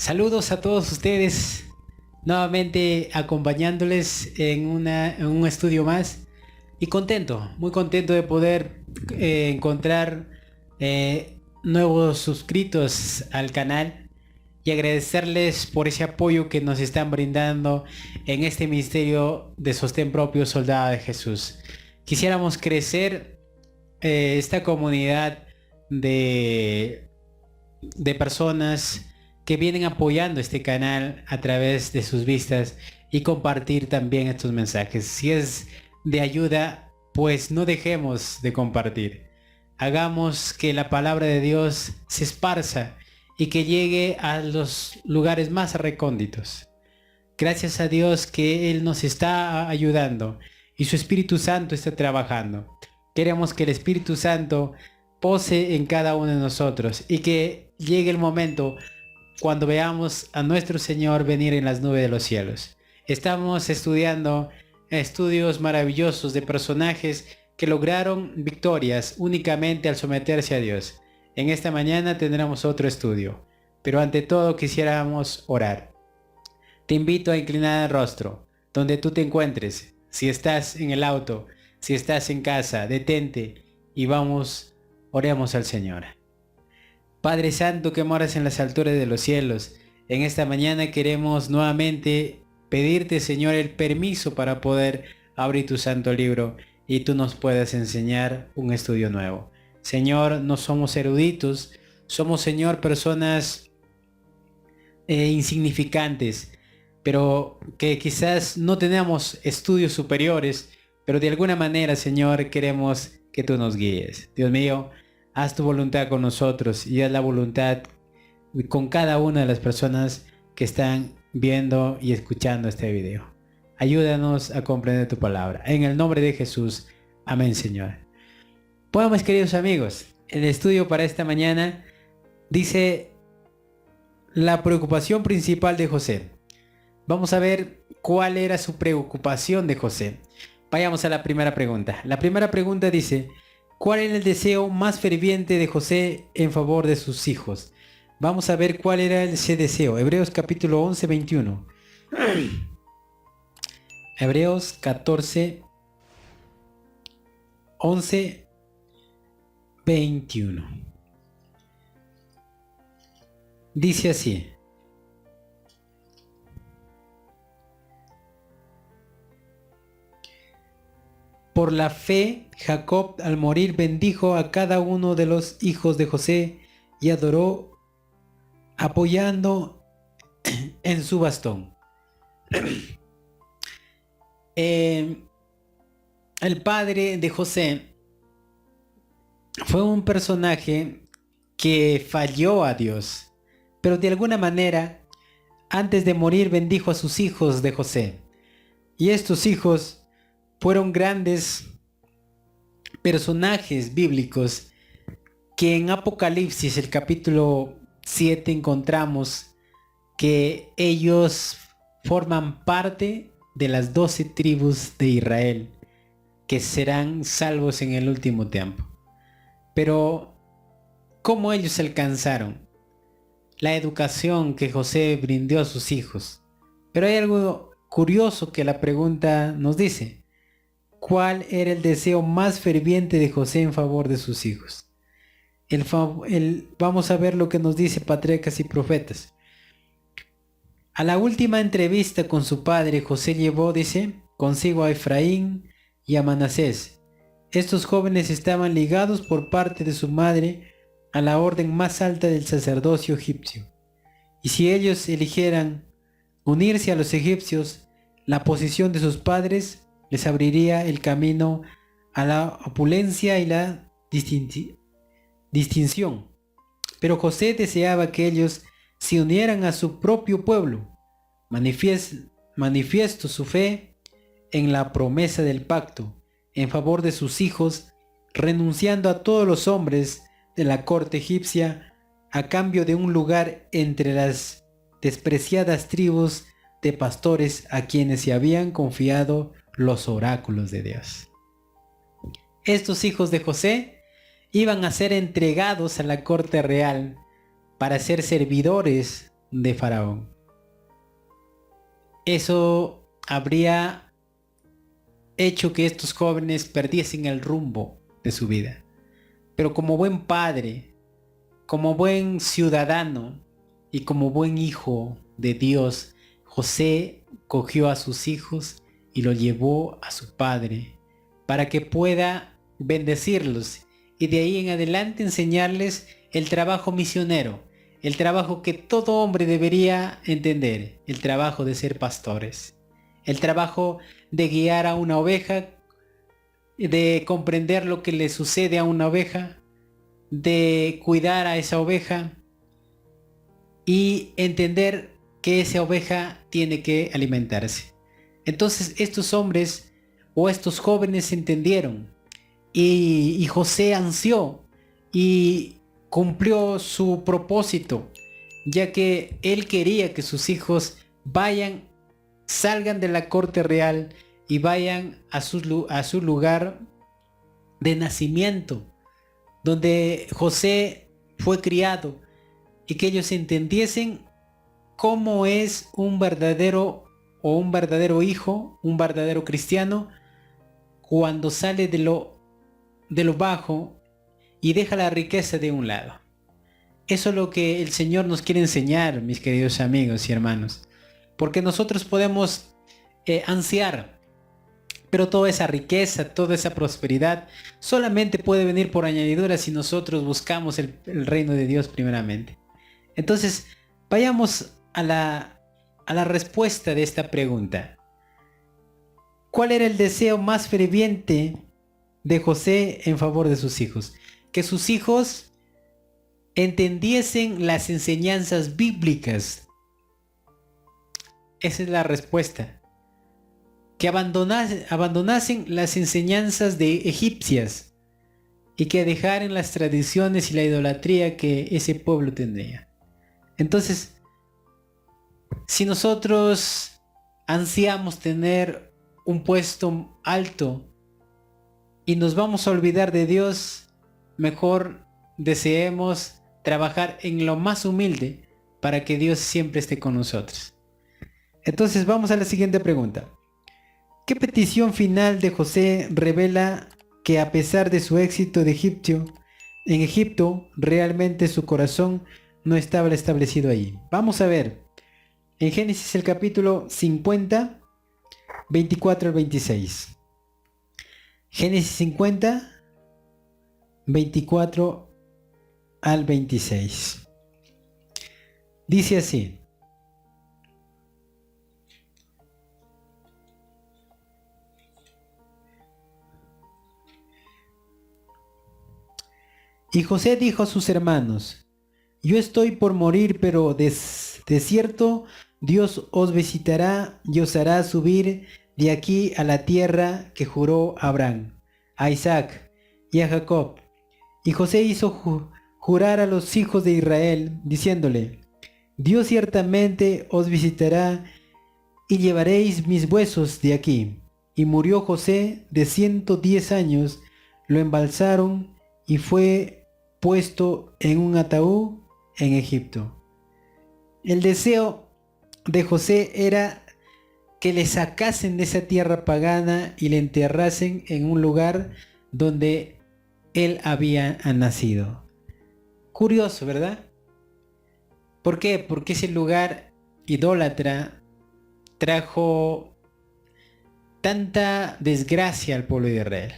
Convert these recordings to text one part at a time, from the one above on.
Saludos a todos ustedes, nuevamente acompañándoles en un estudio más y contento, muy contento de poder encontrar nuevos suscritos al canal y agradecerles por ese apoyo que nos están brindando en este ministerio de sostén propio Soldado de Jesús. Quisiéramos crecer esta comunidad de, de personas que vienen apoyando este canal a través de sus vistas y compartir también estos mensajes. Si es de ayuda, pues no dejemos de compartir. Hagamos que la palabra de Dios se esparza y que llegue a los lugares más recónditos. Gracias a Dios que Él nos está ayudando y su Espíritu Santo está trabajando. Queremos que el Espíritu Santo pose en cada uno de nosotros y que llegue el momento cuando veamos a nuestro Señor venir en las nubes de los cielos. Estamos estudiando estudios maravillosos de personajes que lograron victorias únicamente al someterse a Dios. En esta mañana tendremos otro estudio, pero ante todo quisiéramos orar. Te invito a inclinar el rostro, donde tú te encuentres. Si estás en el auto, si estás en casa, detente y oremos al Señor. Padre Santo que moras en las alturas de los cielos, en esta mañana queremos nuevamente pedirte, Señor, el permiso para poder abrir tu santo libro y tú nos puedas enseñar un estudio nuevo. Señor, no somos eruditos, somos, Señor, personas insignificantes, pero que quizás no tenemos estudios superiores, pero de alguna manera, Señor, queremos que tú nos guíes. Dios mío, haz tu voluntad con nosotros y haz la voluntad con cada una de las personas que están viendo y escuchando este video. Ayúdanos a comprender tu palabra. En el nombre de Jesús. Amén, Señor. Bueno, mis queridos amigos, el estudio para esta mañana dice la preocupación principal de José. Vamos a ver cuál era su preocupación de José. Vayamos a la primera pregunta. La primera pregunta dice: ¿cuál era el deseo más ferviente de José en favor de sus hijos? Vamos a ver cuál era ese deseo. Hebreos capítulo 11, 21. Hebreos 14, 11, 21. Dice así: por la fe, Jacob al morir bendijo a cada uno de los hijos de José y adoró apoyando en su bastón. El padre de José fue un personaje que falló a Dios, pero de alguna manera, antes de morir bendijo a sus hijos de José. Y estos hijos fueron grandes personajes bíblicos que en Apocalipsis, el capítulo 7, encontramos que ellos forman parte de las 12 tribus de Israel que serán salvos en el último tiempo. Pero, ¿cómo ellos alcanzaron la educación que José brindó a sus hijos? Pero hay algo curioso que la pregunta nos dice: ¿cuál era el deseo más ferviente de José en favor de sus hijos? Vamos a ver lo que nos dice Patriarcas y Profetas. A la última entrevista con su padre, José llevó, dice, consigo a Efraín y a Manasés. Estos jóvenes estaban ligados por parte de su madre a la orden más alta del sacerdocio egipcio. Y si ellos eligieran unirse a los egipcios, la posición de sus padres les abriría el camino a la opulencia y la distinción. Pero José deseaba que ellos se unieran a su propio pueblo. Manifiesto su fe en la promesa del pacto en favor de sus hijos, renunciando a todos los hombres de la corte egipcia a cambio de un lugar entre las despreciadas tribus de pastores a quienes se habían confiado los oráculos de Dios. Estos hijos de José iban a ser entregados a la corte real para ser servidores de Faraón. Eso habría hecho que estos jóvenes perdiesen el rumbo de su vida. Pero como buen padre, como buen ciudadano y como buen hijo de Dios, José cogió a sus hijos y lo llevó a su padre para que pueda bendecirlos y de ahí en adelante enseñarles el trabajo misionero, el trabajo que todo hombre debería entender, el trabajo de ser pastores, el trabajo de guiar a una oveja, de comprender lo que le sucede a una oveja, de cuidar a esa oveja y entender que esa oveja tiene que alimentarse. Entonces estos hombres o estos jóvenes entendieron y José ansió y cumplió su propósito, ya que él quería que sus hijos salgan de la corte real y vayan a su lugar de nacimiento, donde José fue criado, y que ellos entendiesen cómo es un verdadero hijo, un verdadero cristiano, cuando sale de lo bajo y deja la riqueza de un lado. Eso es lo que el Señor nos quiere enseñar, mis queridos amigos y hermanos, porque nosotros podemos ansiar, pero toda esa riqueza, toda esa prosperidad solamente puede venir por añadidura si nosotros buscamos el reino de Dios primeramente. Entonces, vayamos a la respuesta de esta pregunta. ¿Cuál era el deseo más ferviente de José en favor de sus hijos? Que sus hijos entendiesen las enseñanzas bíblicas. Esa es la respuesta. Que abandonasen las enseñanzas de egipcias y que dejaran las tradiciones y la idolatría que ese pueblo tenía. Entonces, si nosotros ansiamos tener un puesto alto y nos vamos a olvidar de Dios, mejor deseemos trabajar en lo más humilde para que Dios siempre esté con nosotros. Entonces vamos a la siguiente pregunta. ¿Qué petición final de José revela que a pesar de su éxito en Egipto, realmente su corazón no estaba establecido ahí? Vamos a ver en Génesis el capítulo 50, 24 al 26. Génesis 50, 24 al 26. Dice así: y José dijo a sus hermanos: yo estoy por morir, pero de cierto Dios os visitará y os hará subir de aquí a la tierra que juró a Abraham, a Isaac y a Jacob. Y José hizo jurar a los hijos de Israel, diciéndole: Dios ciertamente os visitará y llevaréis mis huesos de aquí. Y murió José de 110 años, lo embalsaron y fue puesto en un ataúd en Egipto. El deseo de José era que le sacasen de esa tierra pagana y le enterrasen en un lugar donde él había nacido. Curioso, ¿verdad? ¿Por qué? Porque ese lugar idólatra trajo tanta desgracia al pueblo de Israel.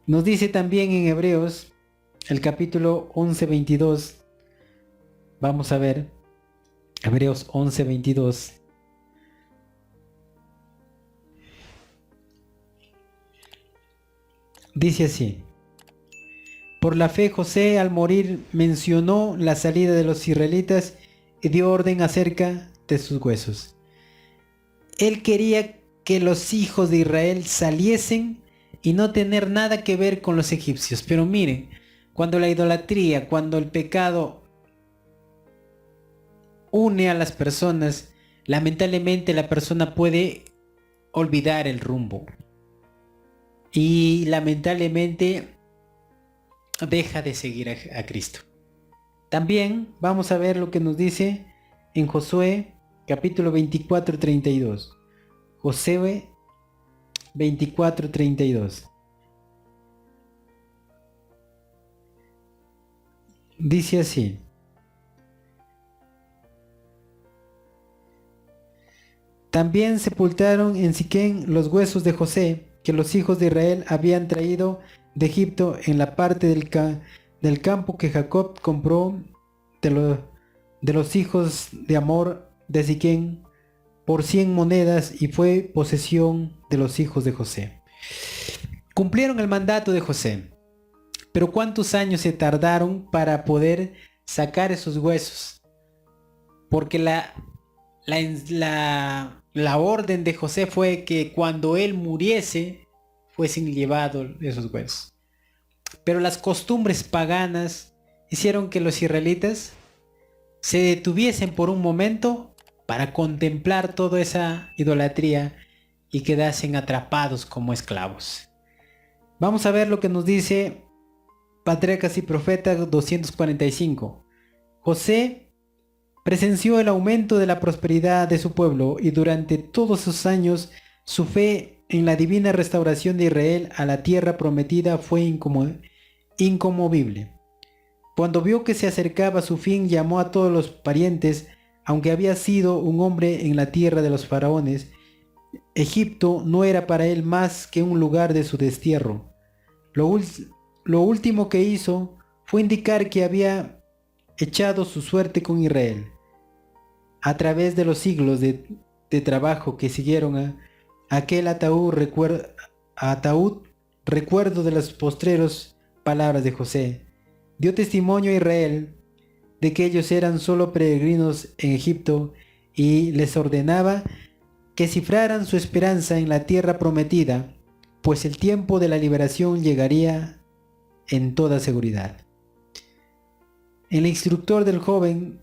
Nos dice también en Hebreos, el capítulo 11:22, vamos a ver, Hebreos 11:22. Dice así: por la fe José al morir mencionó la salida de los israelitas y dio orden acerca de sus huesos. Él quería que los hijos de Israel saliesen y no tener nada que ver con los egipcios. Pero miren, cuando la idolatría, cuando el pecado une a las personas, lamentablemente la persona puede olvidar el rumbo. Y lamentablemente deja de seguir a Cristo. También vamos a ver lo que nos dice en Josué capítulo 24:32. Josué 24:32. Dice así: también sepultaron en Siquén los huesos de José, que los hijos de Israel habían traído de Egipto en la parte del campo que Jacob compró de los hijos de Amor de Siquén por 100 monedas, y fue posesión de los hijos de José. Cumplieron el mandato de José, pero ¿cuántos años se tardaron para poder sacar esos huesos? Porque la orden de José fue que cuando él muriese fuesen llevados esos huesos. Pero las costumbres paganas hicieron que los israelitas se detuviesen por un momento para contemplar toda esa idolatría y quedasen atrapados como esclavos. Vamos a ver lo que nos dice Patriarcas y Profetas 245. José presenció el aumento de la prosperidad de su pueblo, y durante todos esos años su fe en la divina restauración de Israel a la tierra prometida fue inconmovible. Cuando vio que se acercaba su fin, llamó a todos los parientes. Aunque había sido un hombre en la tierra de los faraones, Egipto no era para él más que un lugar de su destierro. Lo último que hizo fue indicar que había echado su suerte con Israel. A través de los siglos de trabajo que siguieron a aquel ataúd, recuerdo de las postreros palabras de José, dio testimonio a Israel de que ellos eran solo peregrinos en Egipto, y les ordenaba que cifraran su esperanza en la tierra prometida, pues el tiempo de la liberación llegaría en toda seguridad. El instructor del joven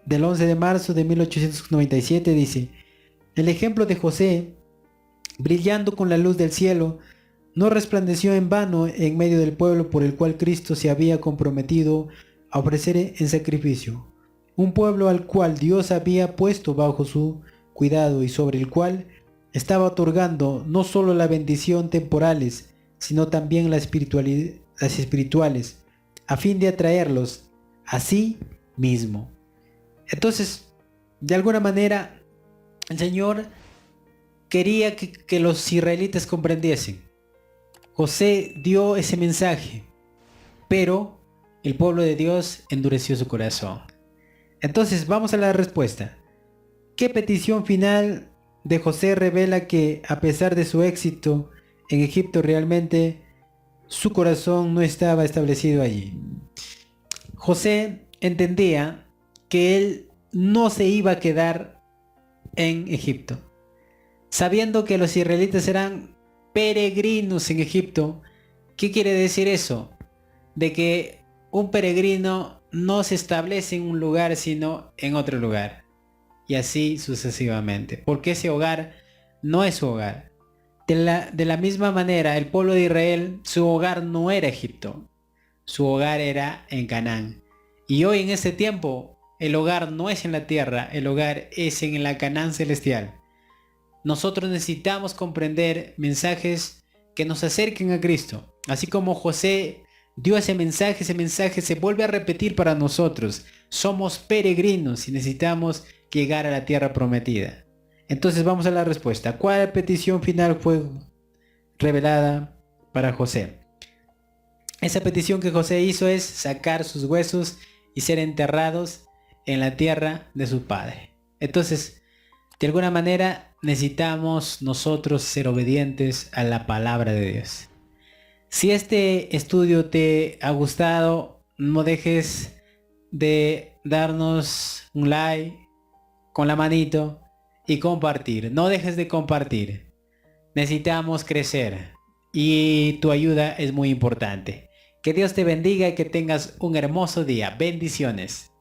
del 11 de marzo de 1897 dice: el ejemplo de José, brillando con la luz del cielo, no resplandeció en vano en medio del pueblo por el cual Cristo se había comprometido a ofrecer en sacrificio, un pueblo al cual Dios había puesto bajo su cuidado y sobre el cual estaba otorgando no solo las bendiciones temporales, sino también las espirituales, a fin de atraerlos a sí mismo. Entonces, de alguna manera, el Señor quería que los israelitas comprendiesen. José dio ese mensaje, pero el pueblo de Dios endureció su corazón. Entonces vamos a la respuesta. ¿Qué petición final de José revela que, a pesar de su éxito en Egipto, realmente su corazón no estaba establecido allí? José entendía que él no se iba a quedar en Egipto. Sabiendo que los israelitas eran peregrinos en Egipto, ¿qué quiere decir eso? De que un peregrino no se establece en un lugar sino en otro lugar, y así sucesivamente, porque ese hogar no es su hogar. De la misma manera, el pueblo de Israel, su hogar no era Egipto, su hogar era en Canaán. Y hoy, en este tiempo, el hogar no es en la tierra, el hogar es en la Canaán celestial. Nosotros necesitamos comprender mensajes que nos acerquen a Cristo. Así como José dio ese mensaje se vuelve a repetir para nosotros. Somos peregrinos y necesitamos llegar a la tierra prometida. Entonces vamos a la respuesta. ¿Cuál petición final fue revelada para José? Esa petición que José hizo es sacar sus huesos y ser enterrados en la tierra de su padre. Entonces, de alguna manera, necesitamos nosotros ser obedientes a la palabra de Dios. Si este estudio te ha gustado, no dejes de darnos un like con la manito y compartir. No dejes de compartir. Necesitamos crecer y tu ayuda es muy importante. Que Dios te bendiga y que tengas un hermoso día. Bendiciones.